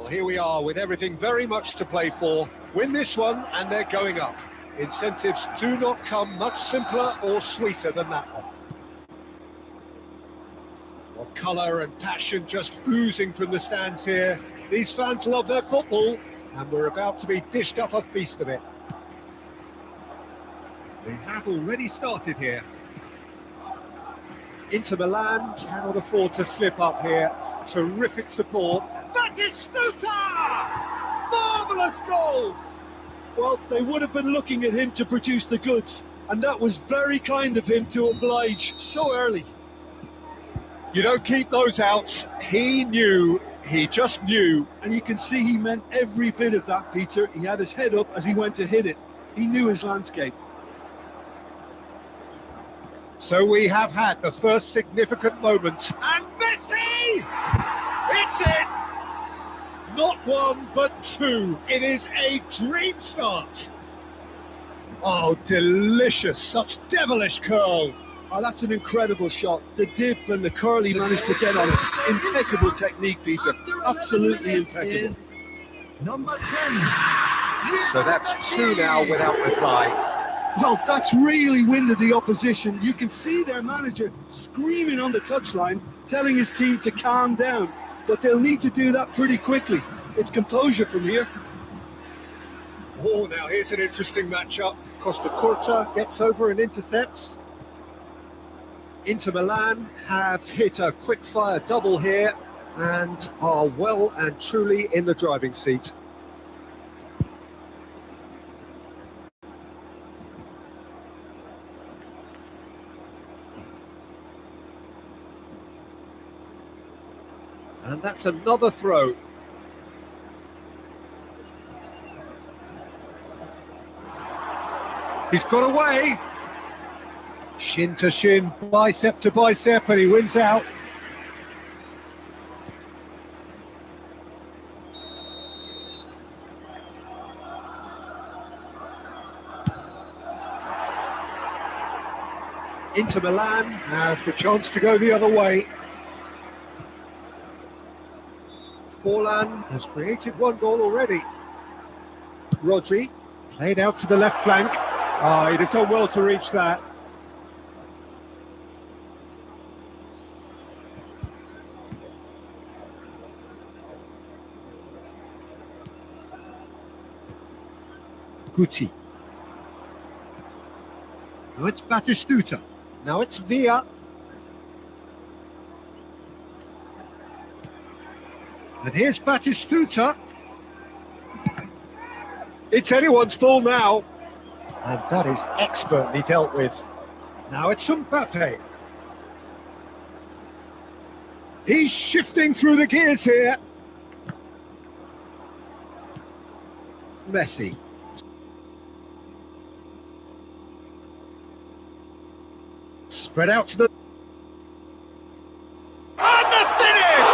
Well, here we are with everything very much to play for. Win this one and they're going up. Incentives do not come much simpler or sweeter than that one. Well, colour and passion just oozing from the stands here. These fans love their football and we're about to be dished up a feast of it. They have already started here. Inter Milan cannot afford to slip up here. Terrific support. Batistuta! Marvellous goal! Well, they would have been looking at him to produce the goods, and that was very kind of him to oblige so early. You don't keep those outs. He knew, he just knew. And you can see he meant every bit of that, Peter. He had his head up as he went to hit it. He knew his landscape. So we have had the first significant moment. And Messi! It's in! Not one, but two. It is a dream start. Oh, delicious. Such devilish curl. Oh, that's an incredible shot. The dip and the curl he managed to get on it. Impeccable technique, Peter. Absolutely impeccable. Number 10. So that's two now without reply. Well, that's really winded the opposition. You can see their manager screaming on the touchline, telling his team to calm down. But they'll need to do that pretty quickly. It's composure from here. Oh, now here's an interesting matchup. Costa Curta gets over and intercepts. Inter Milan have hit a quick-fire double here and are well and truly in the driving seat. And that's another throw. He's got away. Shin to shin, bicep to bicep, and he wins out. Inter Milan have the chance to go the other way. Forlan has created one goal already. Rodri played out to the left flank. Oh, he'd have done well to reach that. Guti. Now it's Batistuta. Now it's Villa. And here's Batistuta. It's anyone's ball now. And that is expertly dealt with. Now it's Mbappe. He's shifting through the gears here. Messi. Spread out to the... And the finish!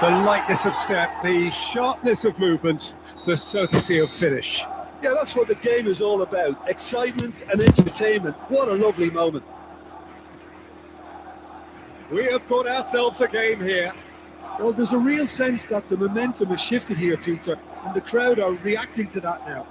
Goal! The lightness of step, the sharpness of movement, the certainty of finish. Yeah, that's what the game is all about. Excitement and entertainment. What a lovely moment. We have got ourselves a game here. Well, there's a real sense that the momentum has shifted here, Peter, and the crowd are reacting to that now.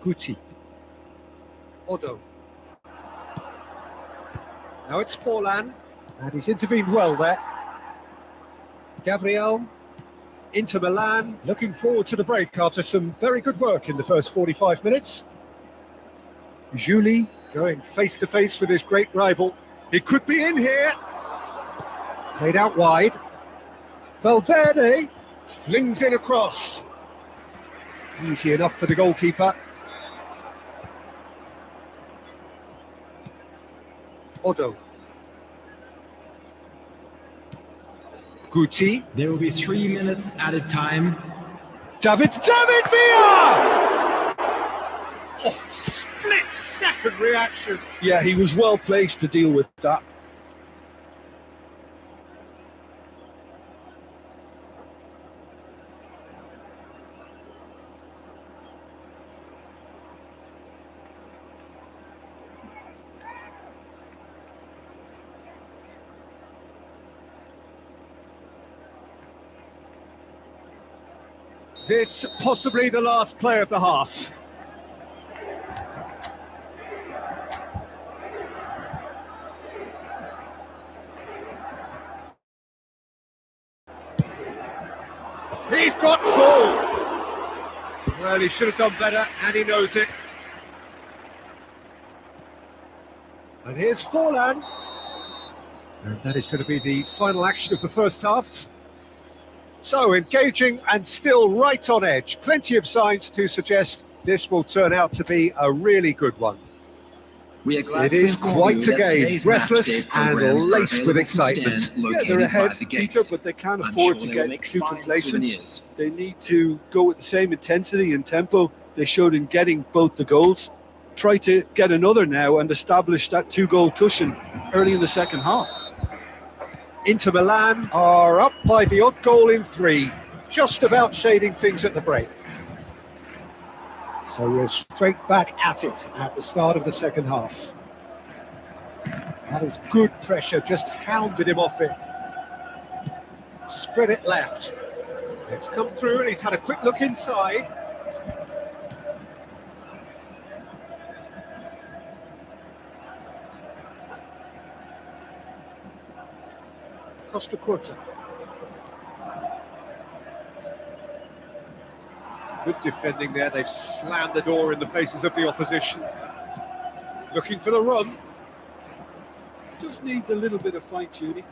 Guti. Odo. Now it's Forlan, and he's intervened well there. Gabriel, Inter Milan, looking forward to the break after some very good work in the first 45 minutes. Juli going face-to-face with his great rival. He could be in here. Played out wide. Valverde flings it across. Easy enough for the goalkeeper. Odo. Guti. There will be 3 minutes added time. David Villa! Oh, split-second reaction. Yeah, he was well placed to deal with that. This possibly the last play of the half. He's got two. Well, he should have done better, and he knows it. And here's Forlan. And that is going to be the final action of the first half. So, engaging and still right on edge. Plenty of signs to suggest this will turn out to be a really good one. We are glad It is quite a game, breathless and laced with excitement. Yeah, they're ahead, Peter, but they can't afford to get too complacent. They need to go with the same intensity and tempo they showed in getting both the goals. try to get another now and establish that 2-goal cushion early in the second half. Inter Milan are up by the odd goal in 3, just about shading things at the break. So we're straight back at it at the start of the second half. That is good pressure, just hounded him off it. Spread it left. It's come through and he's had a quick look inside. Costa Curta. Good defending there, they've slammed the door in the faces of the opposition. Looking for the run. Just needs a little bit of fine-tuning.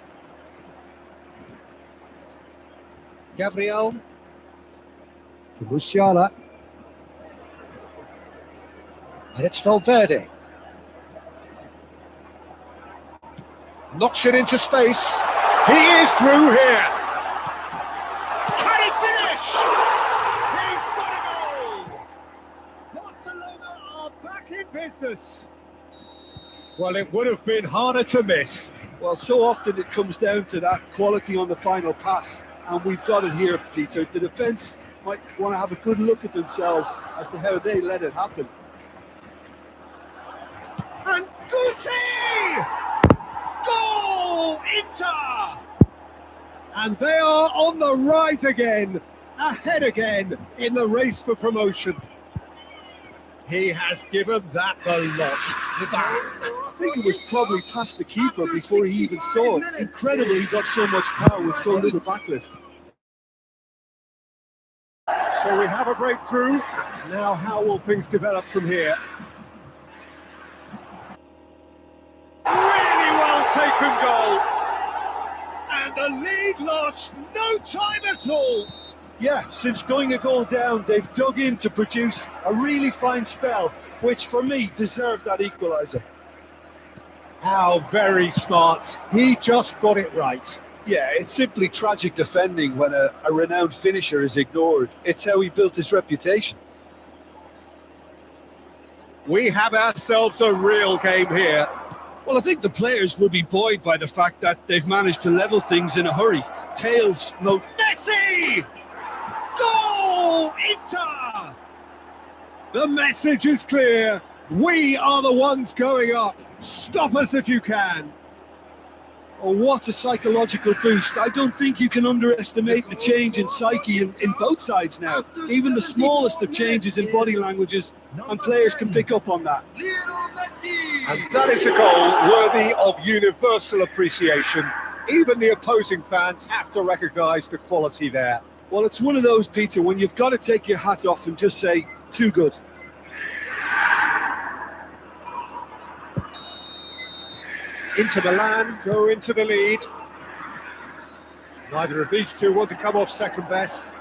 Gabriel to Musiala, and it's Valverde. Knocks it into space. He is through here. Can he finish? He's got it all. Barcelona are back in business. Well, it would have been harder to miss. Well, so often it comes down to that quality on the final pass, and we've got it here, Peter. The defence might want to have a good look at themselves as to how they let it happen. And Guti! Goal! Inter! And they are on the rise again, ahead again in the race for promotion. He has given that the lot. I think it was probably past the keeper before he even saw it. Incredible he got so much power with so little backlift. So we have a breakthrough. Now how will things develop from here? Really well taken goal. And the lead lost no time at all. Yeah, since going a goal down, they've dug in to produce a really fine spell, which for me deserved that equaliser. How very smart. He just got it right. Yeah, it's simply tragic defending when a renowned finisher is ignored. It's how he built his reputation. We have ourselves a real game here. Well, I think the players will be buoyed by the fact that they've managed to level things in a hurry. Tails, no... Messi! Goal! Inter! The message is clear. We are the ones going up. Stop us if you can. Oh, what a psychological boost. I don't think you can underestimate the change in psyche in both sides now. Even the smallest of changes in body languages, and players can pick up on that. And that is a goal worthy of universal appreciation. Even the opposing fans have to recognise the quality there. Well, it's one of those, Peter, when you've got to take your hat off and just say, too good. Inter Milan go into the lead. Neither of these two want to come off second best.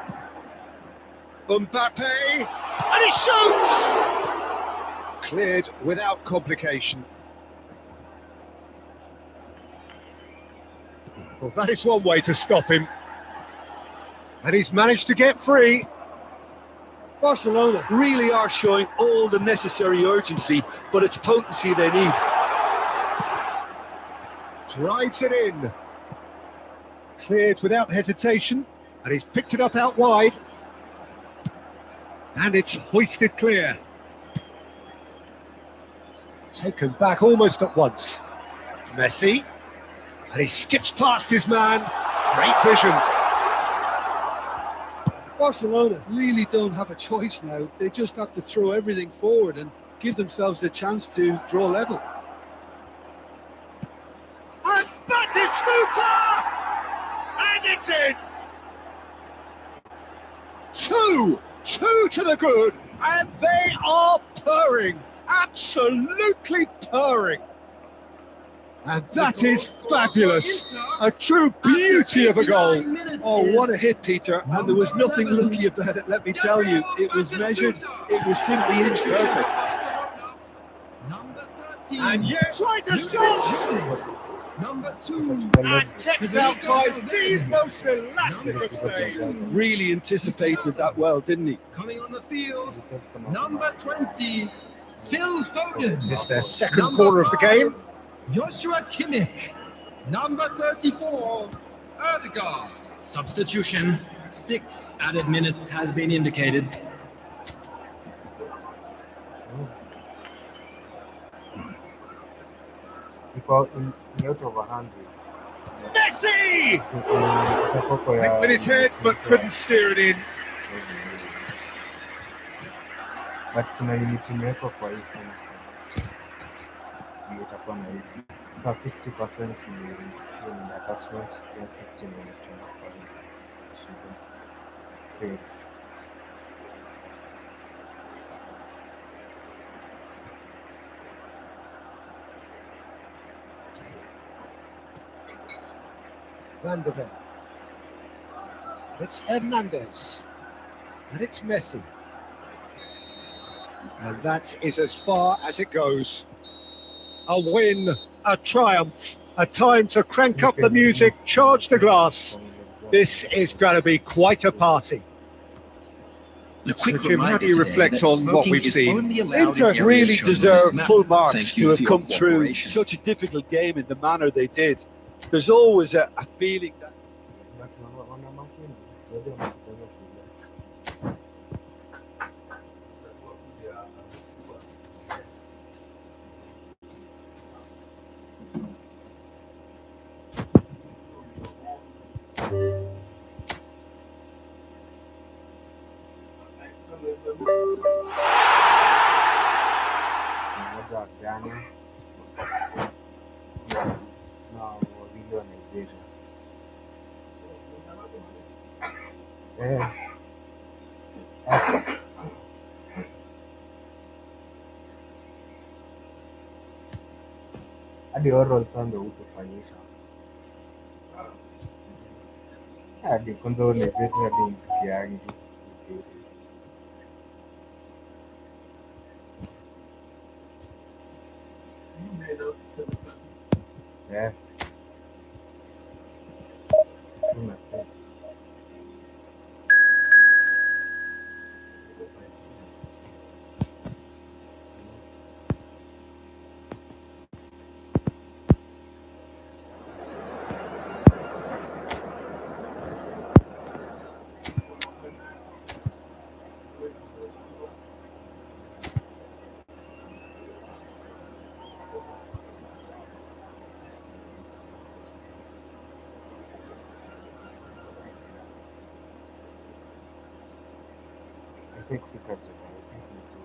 Mbappe, and he shoots! Cleared without complication. Well, that is one way to stop him. And he's managed to get free. Barcelona really are showing all the necessary urgency, but it's potency they need. Drives it in. Cleared without hesitation, and he's picked it up out wide. And it's hoisted clear. Taken back almost at once. Messi, and he skips past his man. Great vision. Barcelona really don't have a choice now. They just have to throw everything forward and give themselves a chance to draw level. And Batistuta! And it's in! Two to the good, and they are purring, absolutely purring. And that is fabulous, a true beauty of a goal. Oh, what a hit, Peter, and there was nothing lucky about it, let me tell you. It was measured, it was simply inch perfect. And yet tries a shot! Number 2. And kept out by the most elastic of saves. Really anticipated that well, didn't he? Coming on the field, number 20. Phil Foden. It's their second corner of the game. Joshua Kimmich. Number 34, Odegaard. Substitution. 6 added minutes has been indicated. Ni out of 100. Messi! Itakuwa Hit with his head, but couldn't steer it in. But kuna limit imewekwa kwa hii semester. Ndio itakuwa na hivi. Sasa 50% ni attachment, then 50 ni electronic kwa hii shida. Okay. Van de Ven. It's Hernandez. And it's Messi. And that is as far as it goes. A win, a triumph, a time to crank up the music, charge the glass. This is going to be quite a party. So, Jim, how do you reflect on what we've seen? Inter really deserve full marks to have come through such a difficult game in the manner they did. There's always a feeling that mmoja wa Ghana na wawili wa Nigeria. Hadi oral sound hutofanyisha. Hadi kwanza wa Nigeria hadi msikiangi vizuri. Yeah. I think we got it. I think we do.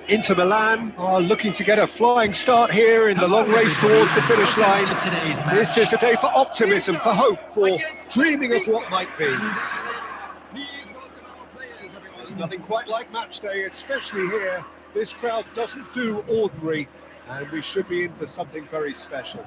Inter Milan are looking to get a flying start here in the long race towards the finish line. This is a day for optimism, for hope, for dreaming of what might be. There's nothing quite like match day, especially here. This crowd doesn't do ordinary, and we should be in for something very special.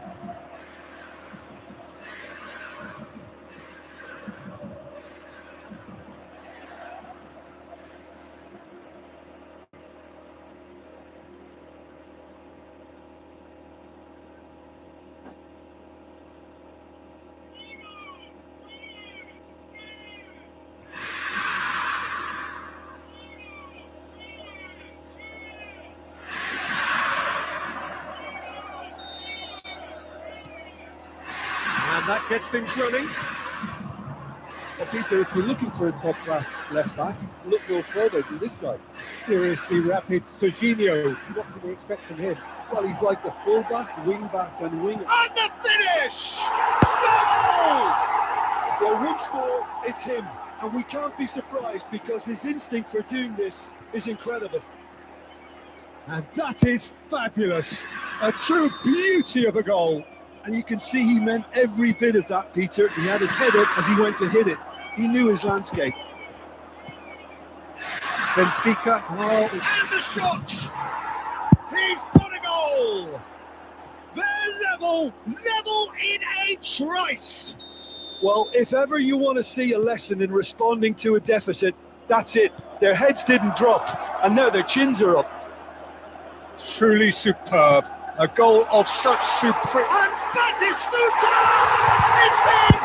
And that gets things running. The Peter, if you're looking for a top-class left-back, look no further than this guy. Seriously rapid Serginho. What can we expect from him? Well, he's like the full-back, wing-back and winger. And the finish! Goal! Well, one score, it's him. And we can't be surprised because his instinct for doing this is incredible. And that is fabulous. A true beauty of a goal. And you can see he meant every bit of that, Peter. He had his head up as he went to hit it. He knew his landscape. Benfica. Oh, and the shot! He's got a goal! They're level in a trice! Well, if ever you want to see a lesson in responding to a deficit, that's it. Their heads didn't drop, and now their chins are up. Truly superb. A goal of such supreme... And Batistuta! It's in!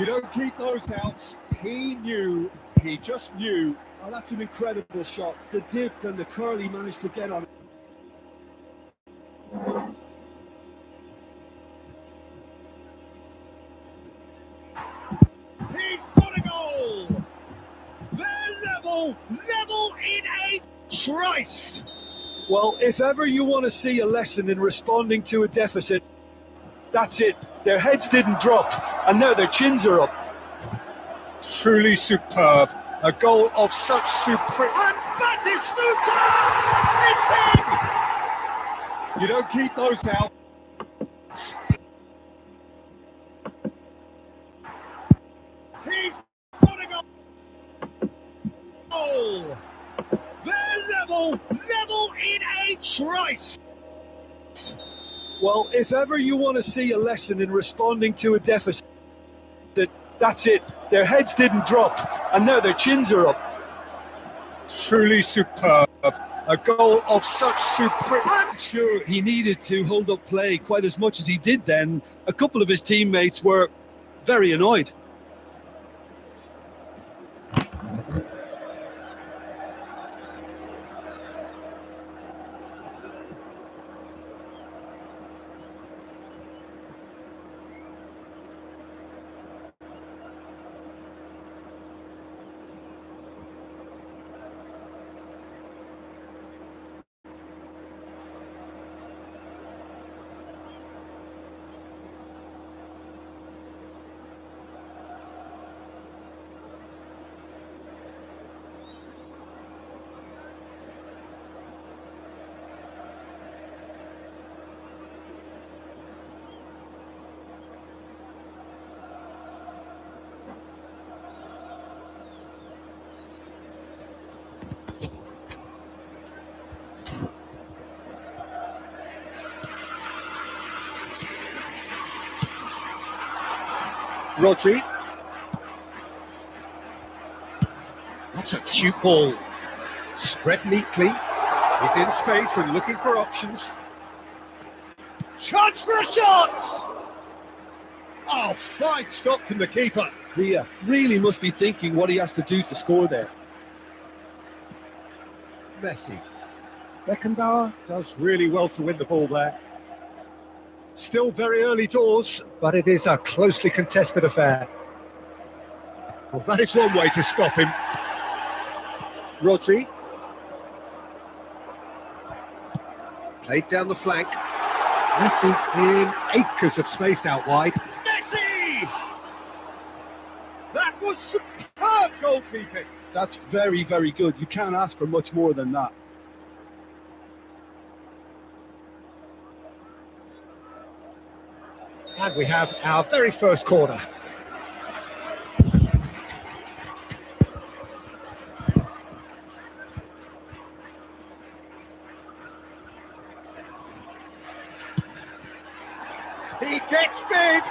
You don't keep those outs. He just knew. Oh, that's an incredible shot. The dip and the curl he managed to get on it. He's got a goal! They're level in a trice! Well, if ever you want to see a lesson in responding to a deficit, that's it. Their heads didn't drop, and now their chins are up. Truly superb. A goal of such supreme... And Batistuta! It's in! You don't keep those out. He's got a goal! They're level in a trice! Well, if ever you want to see a lesson in responding to a deficit, that's it. Their heads didn't drop, and now their chins are up. Truly superb. A goal of such supreme... Sure, he needed to hold up play quite as much as he did then. A couple of his teammates were very annoyed. Rodri. What a cute ball. Spread neatly. He's in space and looking for options. Chance for a shot! Oh, fine stop from the keeper. He really must be thinking what he has to do to score there. Messi. Beckenbauer does really well to win the ball there. Still very early doors, but it is a closely contested affair. Well, that is one way to stop him. Rodri. Played down the flank. Messi in acres of space out wide. Messi! That was superb goalkeeping. That's very, very good. You can't ask for much more than that. And we have our very first corner. He gets big.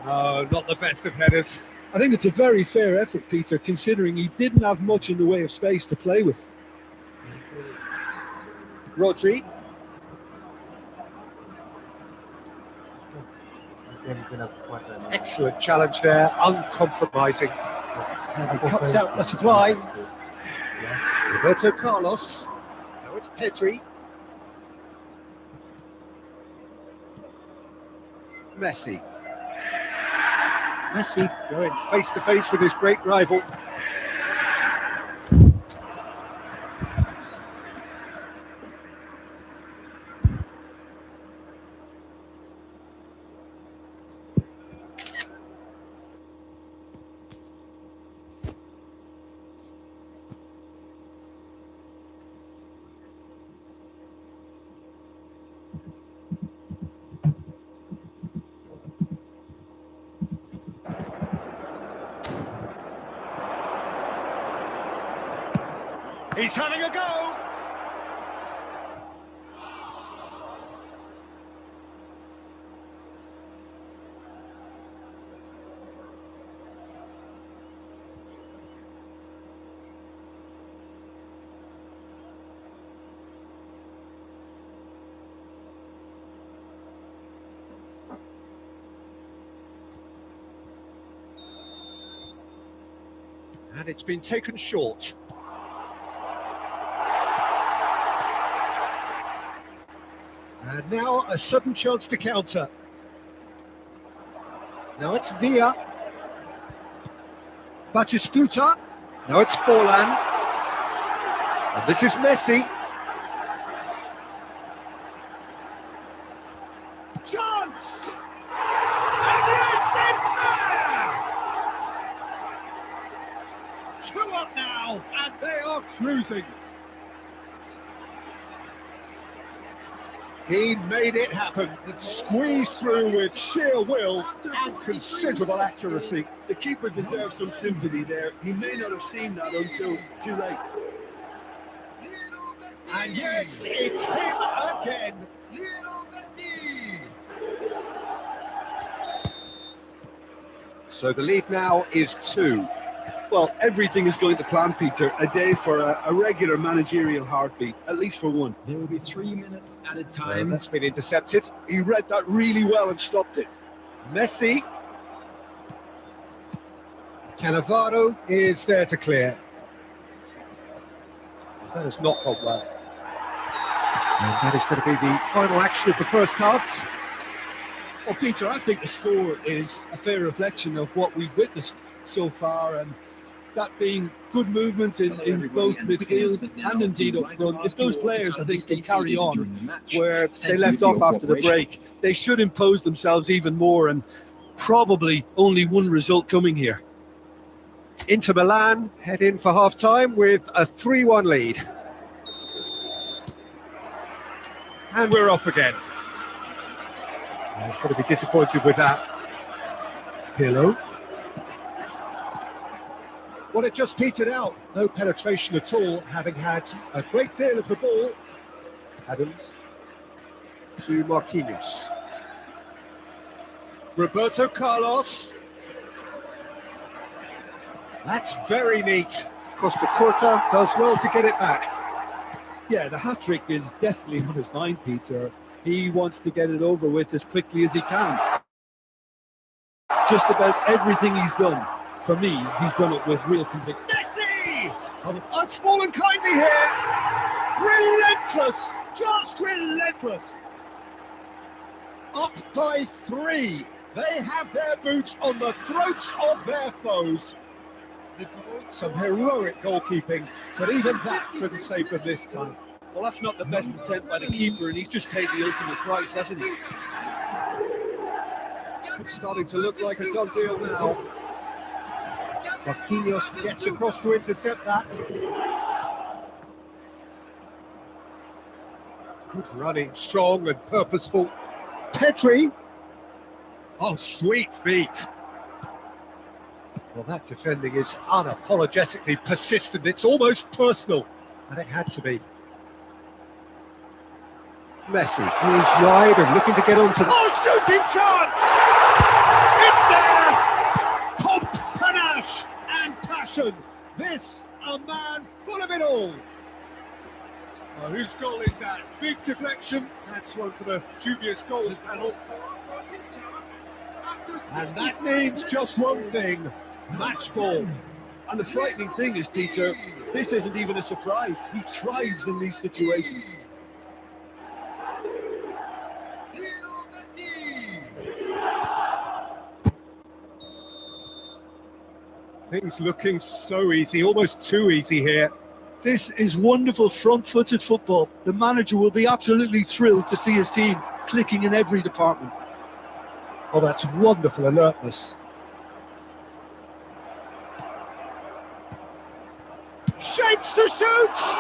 No, not the best of headers. I think it's a very fair effort, Peter, considering he didn't have much in the way of space to play with. Rodri. Excellent challenge there, uncompromising. And he cuts out the supply. Roberto Carlos. Now it's Pedri. Messi. Messi going face to face with his great rival. He's having a go! And it's been taken short. And now a sudden chance to counter. Now it's Villa. Batistuta. Now it's Forlan. And this is Messi. Chance! And yes, it's there! 2 up now, and they are cruising. He made it happen. It squeezed through with sheer will and considerable accuracy. The keeper deserves some sympathy there. He may not have seen that until too late. And yes, it's him again. So the lead now is 2. Well, everything is going to plan, Peter. A day for a regular managerial heartbeat, at least for one. There will be 3 minutes added And time. that's been intercepted. He read that really well and stopped it. Messi. Cannavaro is there to clear. That has not gone well. And that is going to be the final action of the first half. Well, Peter, I think the score is a fair reflection of what we've witnessed so far, and that being good movement in both midfield and indeed up front. If those players, I think, can carry on where they left off after the break, they should impose themselves even more, and probably only one result coming here. Inter Milan head in for half-time with a 3-1 lead. And we're off again. He's going to be disappointed with that. Pirlo. Well, it just petered out. No penetration at all, having had a great deal of the ball. Adams to Marquinhos. Roberto Carlos. That's very neat. Costa Curta does well to get it back. Yeah, the hat-trick is definitely on his mind, Peter. He wants to get it over with as quickly as he can. Just about everything he's done, for me, he's done it with real conviction. Messi! Oh, it's fallen kindly here. Relentless, just relentless. Up by 3. They have their boots on the throats of their foes. Some heroic goalkeeping, but even that couldn't save them this time. Well, that's not the best attempt by the keeper, and he's just paid the ultimate price, hasn't he? It's starting to look like a done deal now. Marquinhos gets across to intercept that. Good running, strong and purposeful. Petri. Oh, sweet feet. Well, that defending is unapologetically persistent. It's almost personal, and it had to be. Messi is wide and looking to get onto the... Oh, shooting chance! It's there! Pomp, panache and passion. This, a man full of it all. Oh, whose goal is that? Big deflection. That's one for the dubious goals panel. And that means just one thing. Match ball. And the frightening thing is, Peter, this isn't even a surprise. He thrives in these situations. Things looking so easy, almost too easy here. This is wonderful front-footed football. The manager will be absolutely thrilled to see his team clicking in every department. Oh, that's wonderful alertness. Shapes to shoot!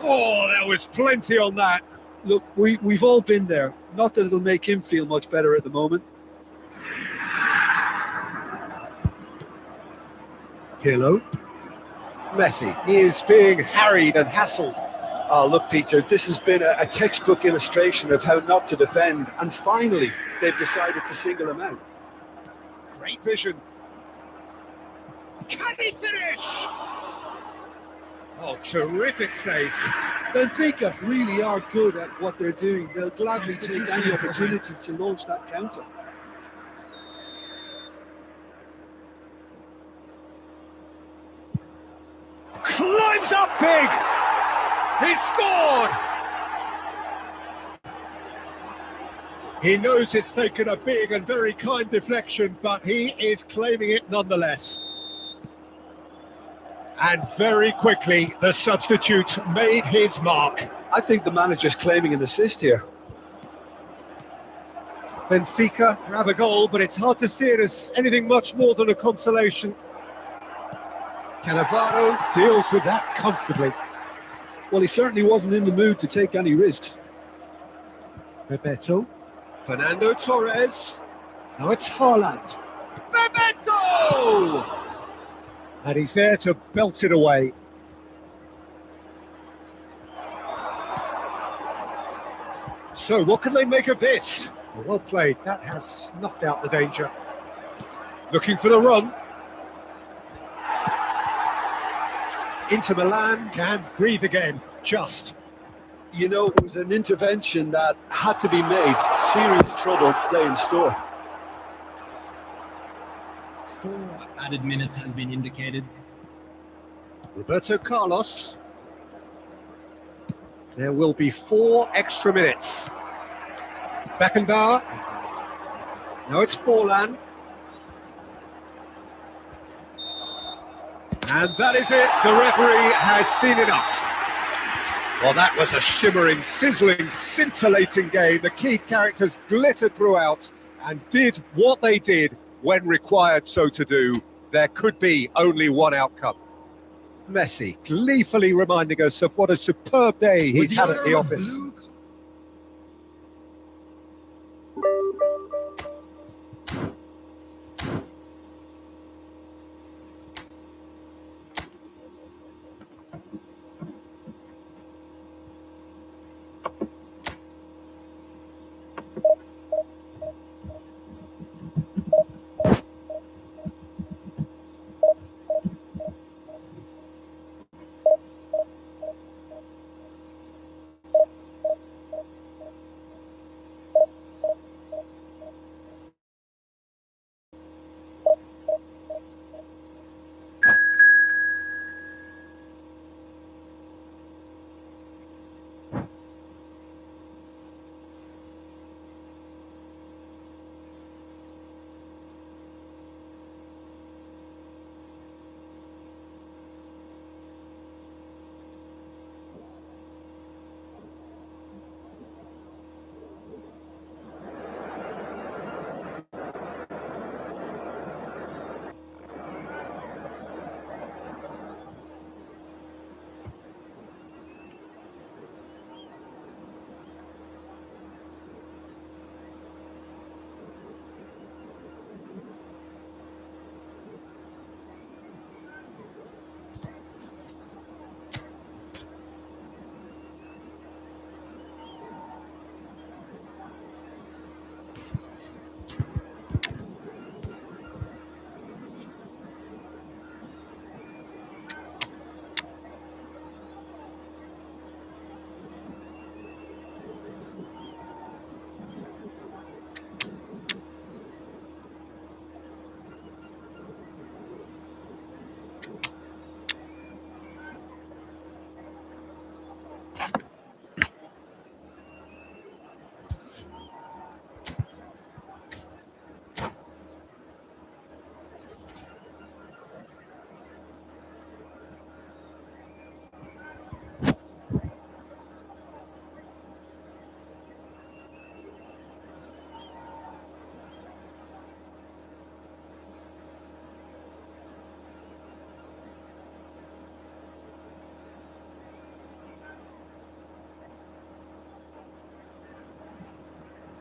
Oh, there was plenty on that. Look, we've all been there. Not that it'll make him feel much better at the moment. Pirlo. Messi. He is being harried and hassled. Oh, look, Peter, this has been a textbook illustration of how not to defend. And finally, they've decided to single him out. Great vision. Can he finish? Oh, terrific save. Benfica really are good at what they're doing. They'll gladly take any opportunity to launch that counter. Climbs up big. He scored. He knows it's taken a big and very kind deflection, but he is claiming it nonetheless. And very quickly, the substitute made his mark. I think the manager's claiming an assist here. Benfica grab a goal, but it's hard to see it as anything much more than a consolation. Cannavaro deals with that comfortably. Well, he certainly wasn't in the mood to take any risks. Bebeto. Fernando Torres. Now it's Haaland. Bebeto! And he's there to belt it away. So what can they make of this? Well played. That has snuffed out the danger. Looking for the run. Inter Milan can breathe again. Just. You know, it was an intervention that had to be made. Serious trouble lay in store. 4 added minutes has been indicated. Roberto Carlos. There will be 4 extra minutes. Beckenbauer. Now it's Forlan. And that is it. The referee has seen enough. Well, that was a shimmering, sizzling, scintillating game. The key characters glittered throughout and did what they did when required so to do. There could be only one outcome. Messi gleefully reminding us of what a superb day he's had at the office.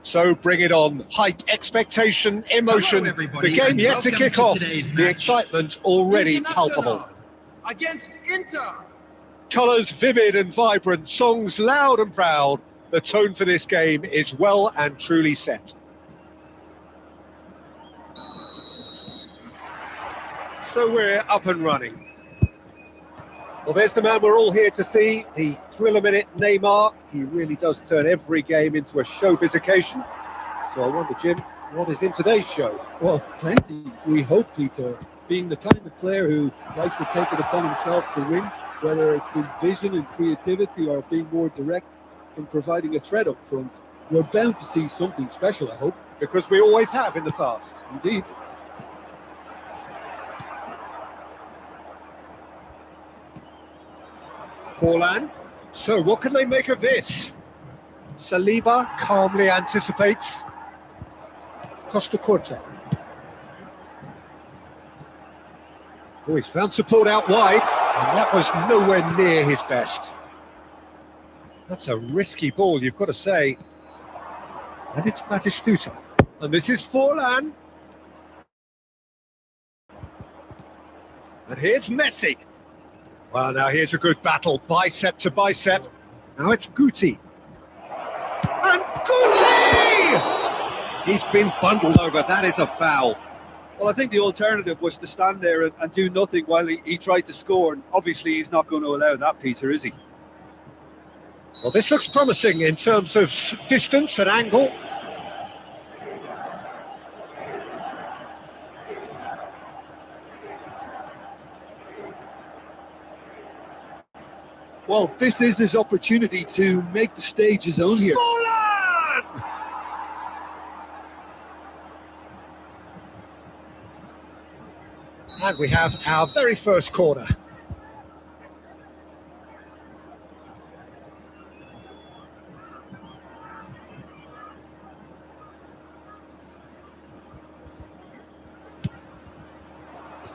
So bring it on. Hype, expectation, emotion. Hello, everybody, The game and yet to welcome kick to off. today's The match. excitement already palpable. Against Inter. Colours vivid and vibrant, songs loud and proud. The tone for this game is well and truly set. So we're up and running. Well, there's the man we're all here to see, the thriller-minute Neymar. He really does turn every game into a showbiz occasion. So I wonder, Jim, what is in today's show? Well, plenty, we hope, Peter. Being the kind of player who likes to take it upon himself to win, whether it's his vision and creativity or being more direct in providing a threat up front, we're bound to see something special, I hope. Because we always have in the past. Indeed. Forlan. So what can they make of this? Saliba calmly anticipates. Costa Corte. Oh, he's found support out wide, and that was nowhere near his best. That's a risky ball, you've got to say. And it's Batistuta. And this is Forlan. And here's Messi. Well, now here's a good battle, bicep to bicep. Now it's Guti. And Guti! He's been bundled over, that is a foul. Well, I think the alternative was to stand there and do nothing while he tried to score. And obviously, he's not going to allow that, Peter, is he? Well, this looks promising in terms of distance and angle. Well, this is his opportunity to make the stage his own here. Forlan! And we have our very first corner.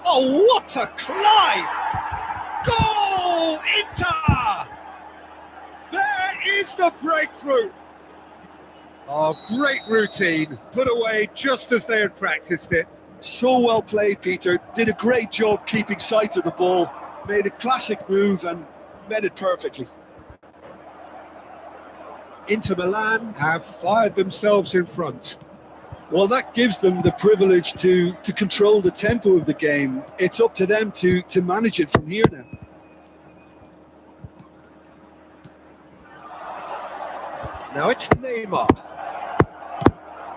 Oh, what a climb! Goal! Inter! There is the breakthrough! Oh, great routine, put away just as they had practiced it. So well played, Peter. Did a great job keeping sight of the ball. Made a classic move and met it perfectly. Inter Milan have fired themselves in front. Well, that gives them the privilege to control the tempo of the game. It's up to them to manage it from here now. Now it's Neymar.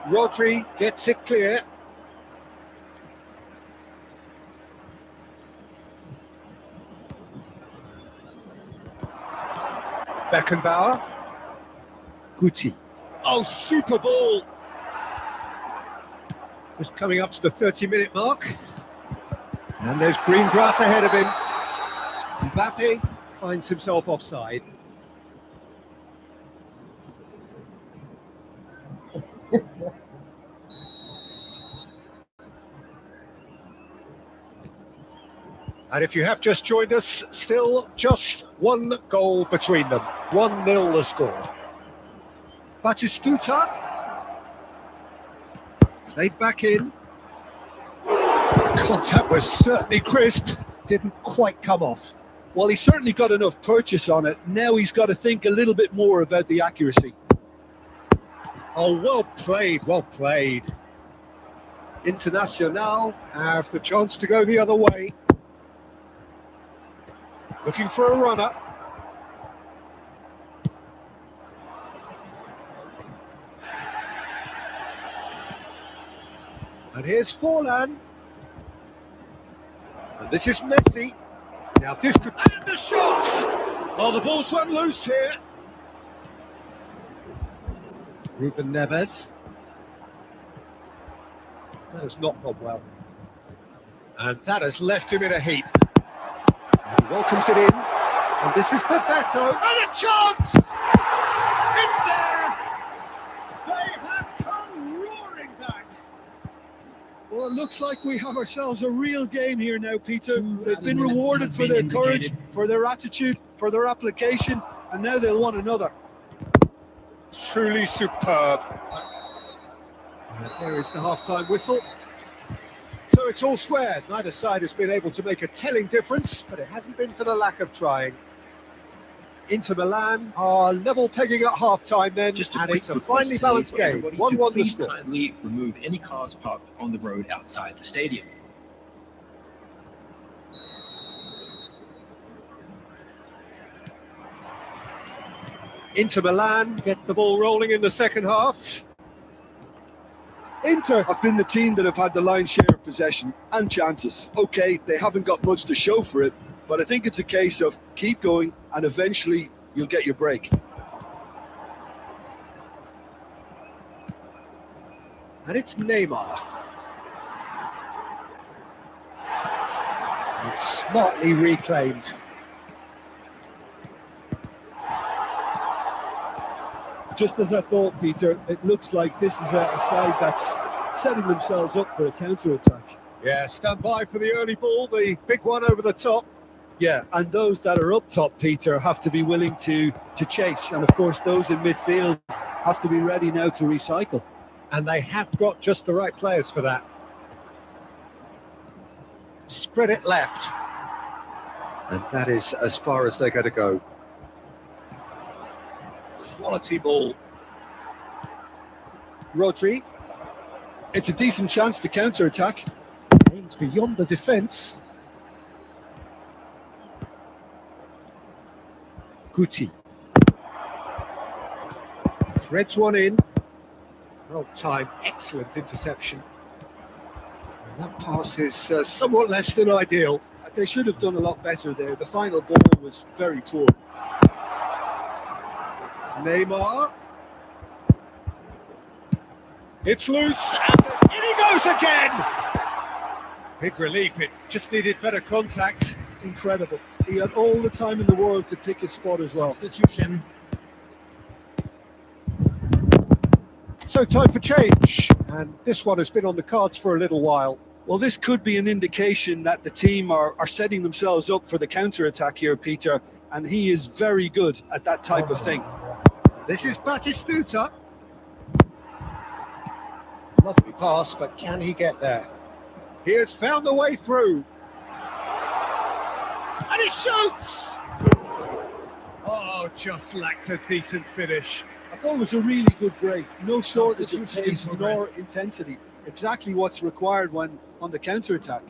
Rodri gets it clear. Beckenbauer. Guti. Oh, super ball. Just coming up to the 30-minute mark. And there's green grass ahead of him. Mbappe finds himself offside. And if you have just joined us, still just one goal between them. 1-0 the score. Batistuta. Played back in. Contact was certainly crisp. Didn't quite come off. Well, he certainly got enough purchase on it. Now he's got to think a little bit more about the accuracy. Oh, well played, well played. Internacional have the chance to go the other way. Looking for a runner. And here's Forlan. And this is Messi. Now this could... And the shot! Oh, the ball's run loose here. Ruben Neves. That has not gone well. And that has left him in a heap. And he welcomes it in. And this is Bebeto. And a chance! It's there! They have come roaring back. Well, it looks like we have ourselves a real game here now, Peter. They've been minutes rewarded has for been their courage, indicated. for their attitude, for their application, and now they'll want another. Truly superb. And there is the half-time whistle. So it's all square. Neither side has been able to make a telling difference, but it hasn't been for the lack of trying. Inter Milan are level pegging at half-time then, Just and quick it's a request finely today balanced for game. everybody 1-1 to the please score. kindly remove any cars parked on the road outside the stadium. Inter Milan get the ball rolling in the second half. Inter have been the team that have had the lion's share of possession and chances. Okay, they haven't got much to show for it, but I think it's a case of keep going and eventually you'll get your break. And it's Neymar. It's smartly reclaimed. Just as I thought, Peter, it looks like this is a side that's setting themselves up for a counter-attack. Yeah, stand by for the early ball, the big one over the top. Yeah, and those that are up top, Peter, have to be willing to chase. And of course, those in midfield have to be ready now to recycle. And they have got just the right players for that. Spread it left. And that is as far as they're going to go. Quality ball. Rodri. It's a decent chance to counter-attack. Aims beyond the defence. Guti. Threads one in. Well timed, excellent interception. And that pass is somewhat less than ideal. They should have done a lot better there. The final ball was very poor. Neymar. It's loose, and in he goes again! Big relief, it just needed better contact. Incredible. He had all the time in the world to pick his spot as well. Substitution. So time for change, and this one has been on the cards for a little while. Well, this could be an indication that the team are setting themselves up for the counter-attack here, Peter, and he is very good at that type of thing. This is Batistuta. Lovely pass, but can he get there? He has found the way through. And he shoots! Oh, just lacked a decent finish. I thought it was a really good break. No shortage of Substitution in pace progress. nor intensity. Exactly what's required when on the counter-attack.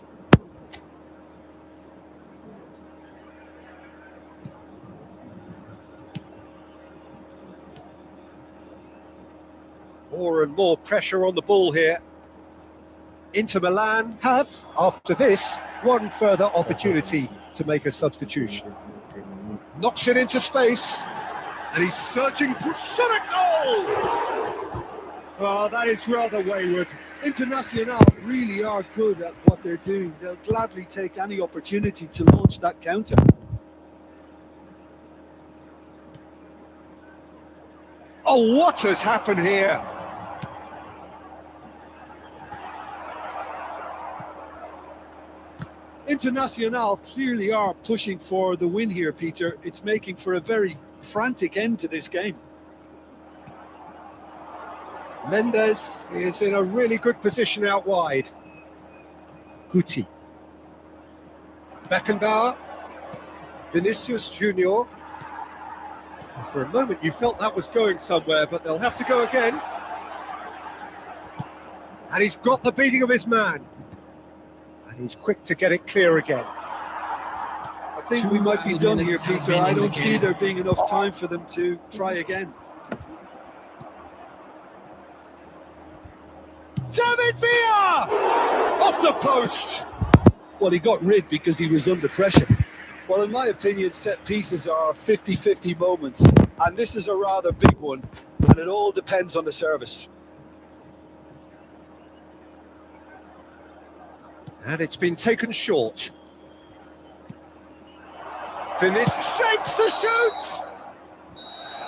More and more pressure on the ball here. Inter Milan have, after this, one further opportunity to make a substitution. Knocks it into space, and he's searching for shot at goal! Oh, that is rather wayward. Internacional really are good at what they're doing. They'll gladly take any opportunity to launch that counter. Oh, what has happened here? Internacional clearly are pushing for the win here, Peter. It's making for a very frantic end to this game. Mendes is in a really good position out wide. Guti. Beckenbauer. Vinicius Junior. For a moment you felt that was going somewhere, but they'll have to go again. And he's got the beating of his man. And he's quick to get it clear again. I think we might be done here, Peter. I don't see there being enough time for them to try again. David Villa! Off the post! Well, he got rid because he was under pressure. Well, in my opinion, set pieces are 50-50 moments, and this is a rather big one, and it all depends on the service. And it's been taken short. Vinicius shapes to shoot!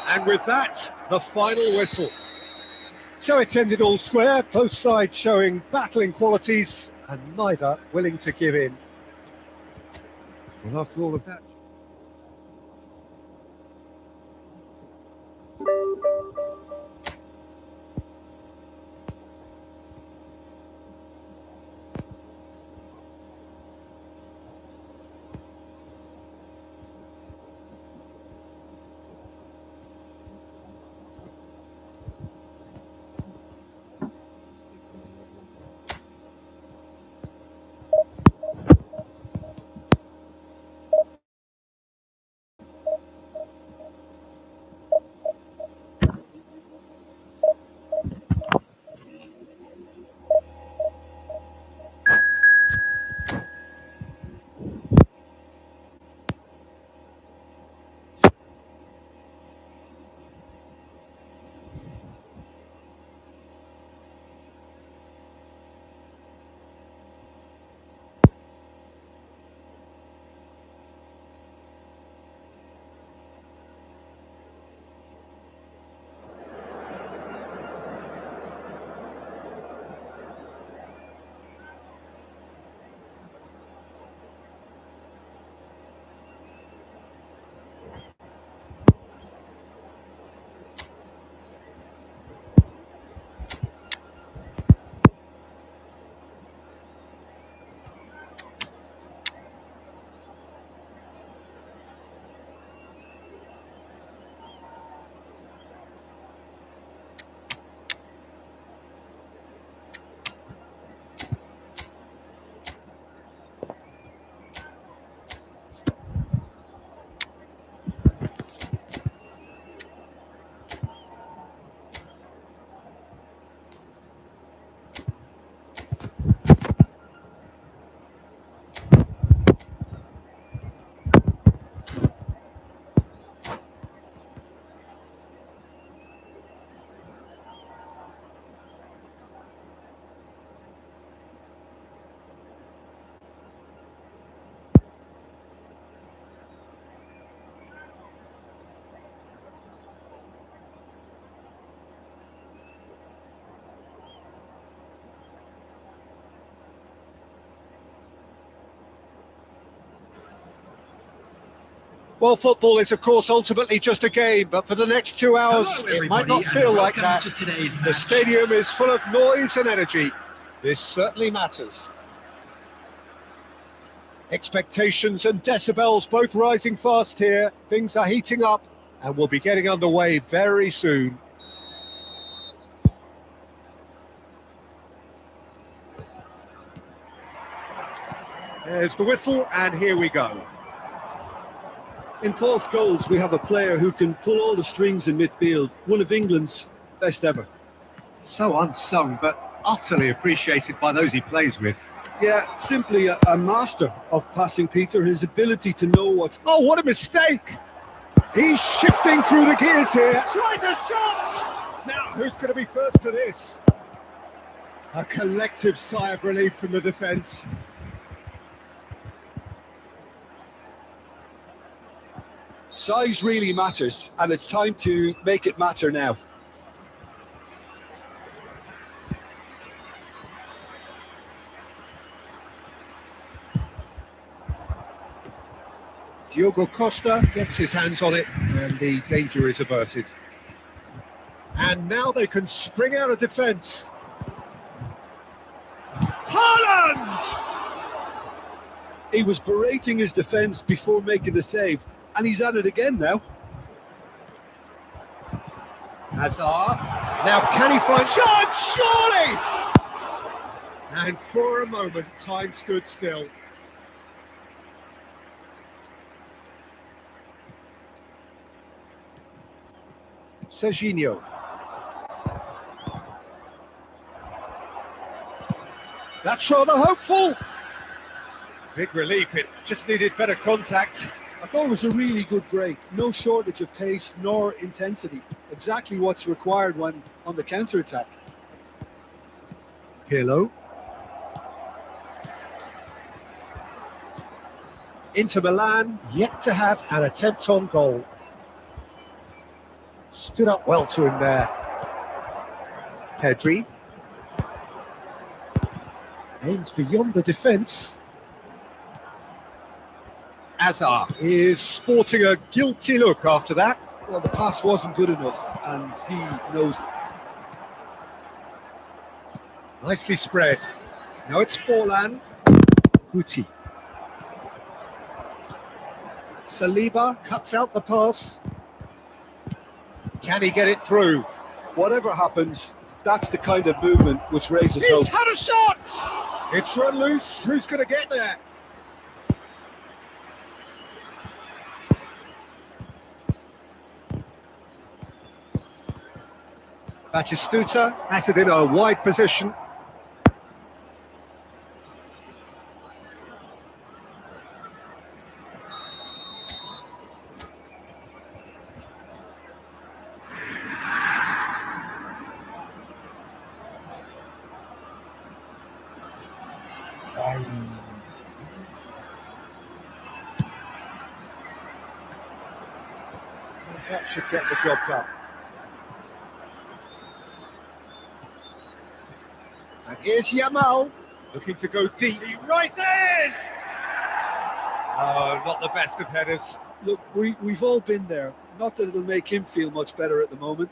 And with that, the final whistle. So it's ended all square, both sides showing battling qualities and neither willing to give in. Well, after all of that, Well, football is, of course, ultimately just a game, but for the next 2 hours, Hello, it might everybody, not and feel like welcome that. to today's The match. stadium is full of noise and energy. This certainly matters. Expectations and decibels both rising fast here. Things are heating up, and we'll be getting underway very soon. There's the whistle, and here we go. In Paul Scholes, we have a player who can pull all the strings in midfield, one of England's best ever. So unsung, but utterly appreciated by those he plays with. Yeah, simply a master of passing, Peter. His ability to know what's... Oh, what a mistake! He's shifting through the gears here. Tries a shot! Now, who's going to be first to this? A collective sigh of relief from the defence. Size really matters, and it's time to make it matter now. Diogo Costa gets his hands on it, and the danger is averted. And now they can spring out of defence. Haaland! He was berating his defence before making the save, and he's at it again now. Hazard. Now can he find shot? Surely! And for a moment, time stood still. Serginho. That's rather hopeful. Big relief, it just needed better contact. I thought it was a really good break. No shortage of pace nor intensity. Exactly what's required when on the counter-attack. Pirlo. Inter Milan yet to have an attempt on goal. Stood up well to him there. Pedri. Aims beyond the defence. Hazard is sporting a guilty look after that. Well, the pass wasn't good enough, and he knows that. Nicely spread. Now it's Forlan. Guti. Saliba cuts out the pass. Can he get it through? Whatever happens, that's the kind of movement which raises He's hope. had a shot! It's run loose. Who's going to get there? Batistuta has it in a wide position. That should get the job done. And here's Yamal, looking to go deep. He rises! Oh, not the best of headers. Look, we've all been there. Not that it'll make him feel much better at the moment.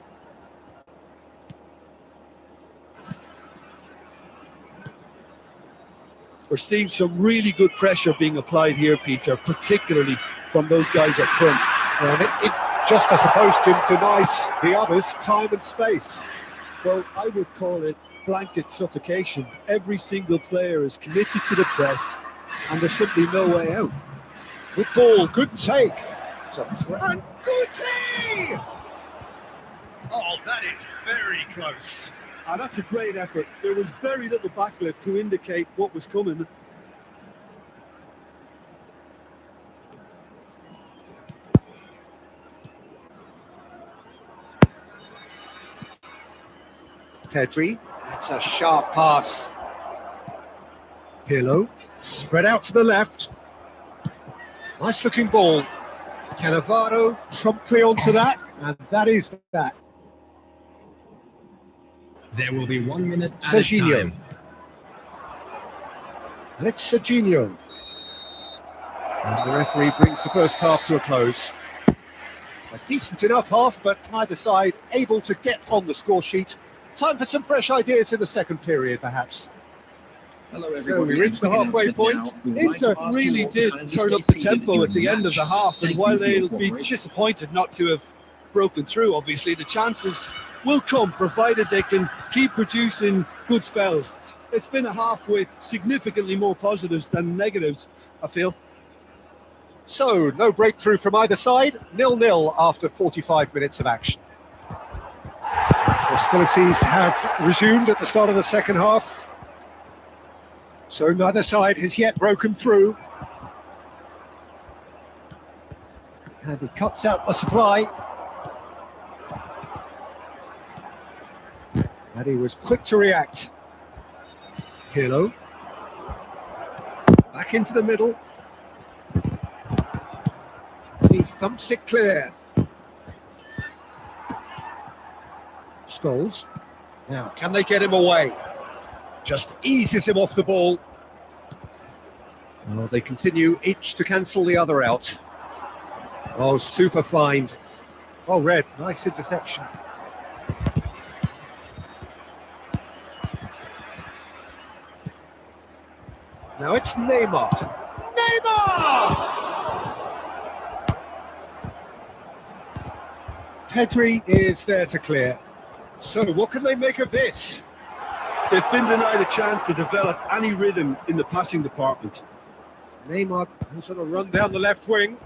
We're seeing some really good pressure being applied here, Peter, particularly from those guys up front. And it just, I suppose, denies the others time and space. Well, I would call it blanket suffocation. Every single player is committed to the press, and there's simply no way out. Good ball, good take. It's a threat. And Guti! Oh, that is very close. And that's a great effort. There was very little backlift to indicate what was coming. Pedri, that's a sharp pass. Pirlo, spread out to the left. Nice looking ball. Cannavaro promptly onto that, and that is that. There will be 1 minute at a Serginho. time. And it's Serginho. And the referee brings the first half to a close. A decent enough half, but neither side able to get on the score sheet. Time for some fresh ideas in the second period, perhaps. Hello, So everybody. we reached the halfway point. Inter really did turn up the tempo at the end of the half, and while they'll be disappointed not to have broken through, obviously, the chances will come, provided they can keep producing good spells. It's been a half with significantly more positives than negatives, I feel. So, no breakthrough from either side, 0-0 after 45 minutes of action. Hostilities have resumed at the start of the second half. So neither side has yet broken through. And he cuts out the supply. And he was quick to react. Pirlo. Back into the middle. He thumps it clear. Scholes. Now, can they get him away? Just eases him off the ball. Well, they continue each to cancel the other out. Oh, super find. Oh, Red, nice interception. Now it's Neymar. Neymar! Pedri is there to clear. So what can they make of this? They've been denied a chance to develop any rhythm in the passing department. Neymar who's on a run down the left wing.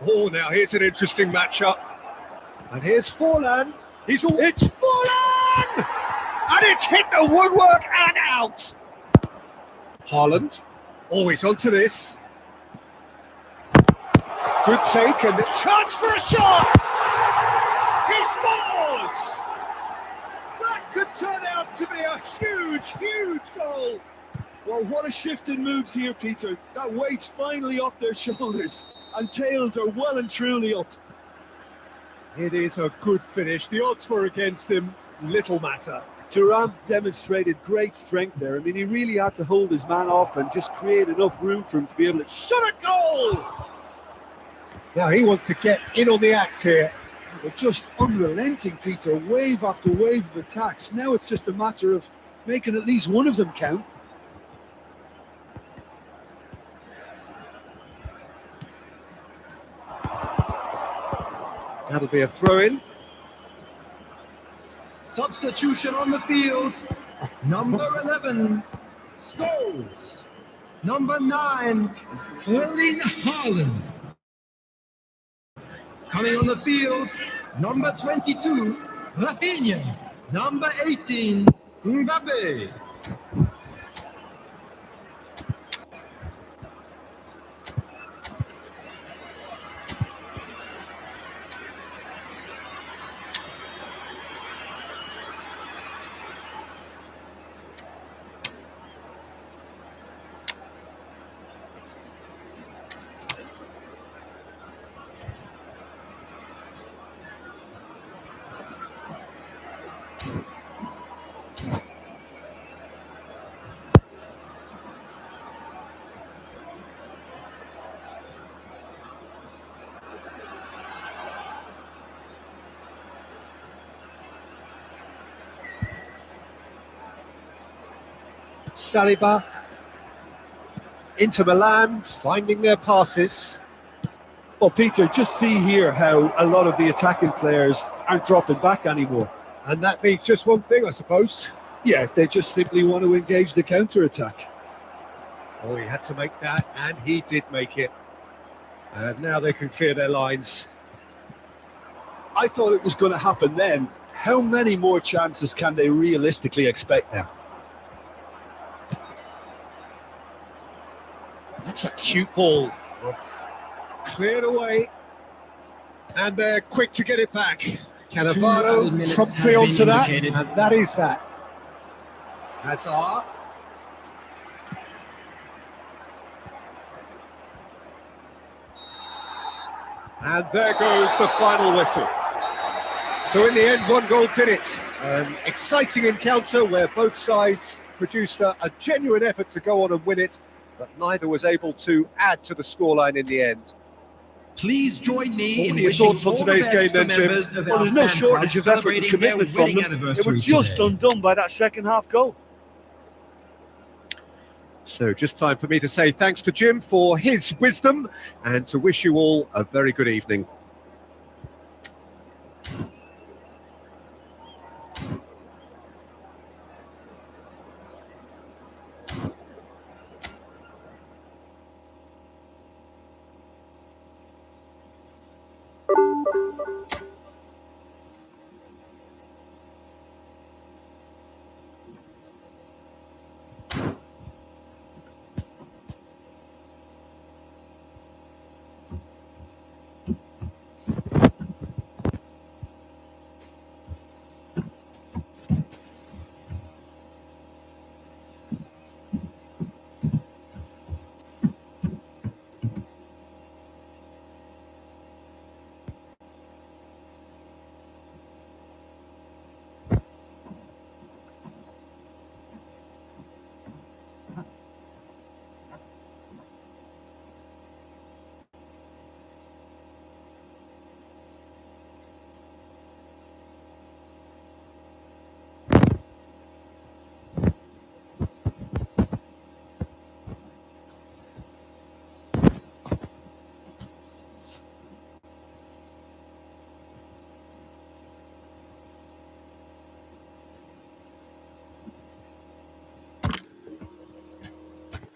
Oh, now here's an interesting matchup. And here's Forlan. It's Forlan! And it's hit the woodwork and out. Haaland. Oh, he's onto this. Good take and a chance for a shot! He scores! That could turn out to be a huge, huge goal. Well, what a shift in moves here, Peter. That weight's finally off their shoulders, and tails are well and truly up. It is a good finish. The odds were against him. Little matter. Thuram demonstrated great strength there. I mean, he really had to hold his man off and just create enough room for him to be able to shot a goal. Now he wants to get in on the act here. They're just unrelenting, Peter. Wave after wave of attacks. Now it's just a matter of making at least one of them count. That'll be a throw-in. Substitution on the field. Number 11, Scholes. Number 9, Erling Haaland. Coming on the field, number 22, Rafinha. Number 18, Mbappe. Saliba. Inter Milan finding their passes. Well, Peter, just see here how a lot of the attacking players aren't dropping back anymore. And that means just one thing, I suppose. Yeah, they just simply want to engage the counter-attack. Oh, he had to make that, and he did make it. And now they can clear their lines. I thought it was going to happen then. How many more chances can they realistically expect now? That's a cute ball. Cleared away. And they're quick to get it back. Cannavaro promptly onto that, and that is that. Hazard. And there goes the final whistle. So in the end, one goal did it. An exciting encounter where both sides produced a genuine effort to go on and win it. but neither was able to add to the scoreline in the end. Please join me What in are your wishing thoughts on all the today's best game for then, Tim? members of Well, our there's no fan shortage club of effort and celebrating their commitment from wedding them. They were anniversary just today. undone by that second half goal. So just time for me to say thanks to Jim for his wisdom and to wish you all a very good evening.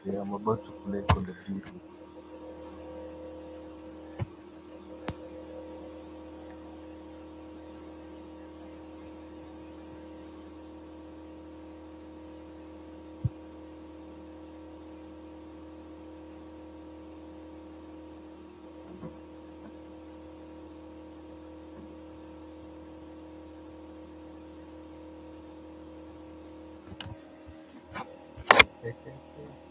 Yeah, I'm about to play Call of Duty. Okay.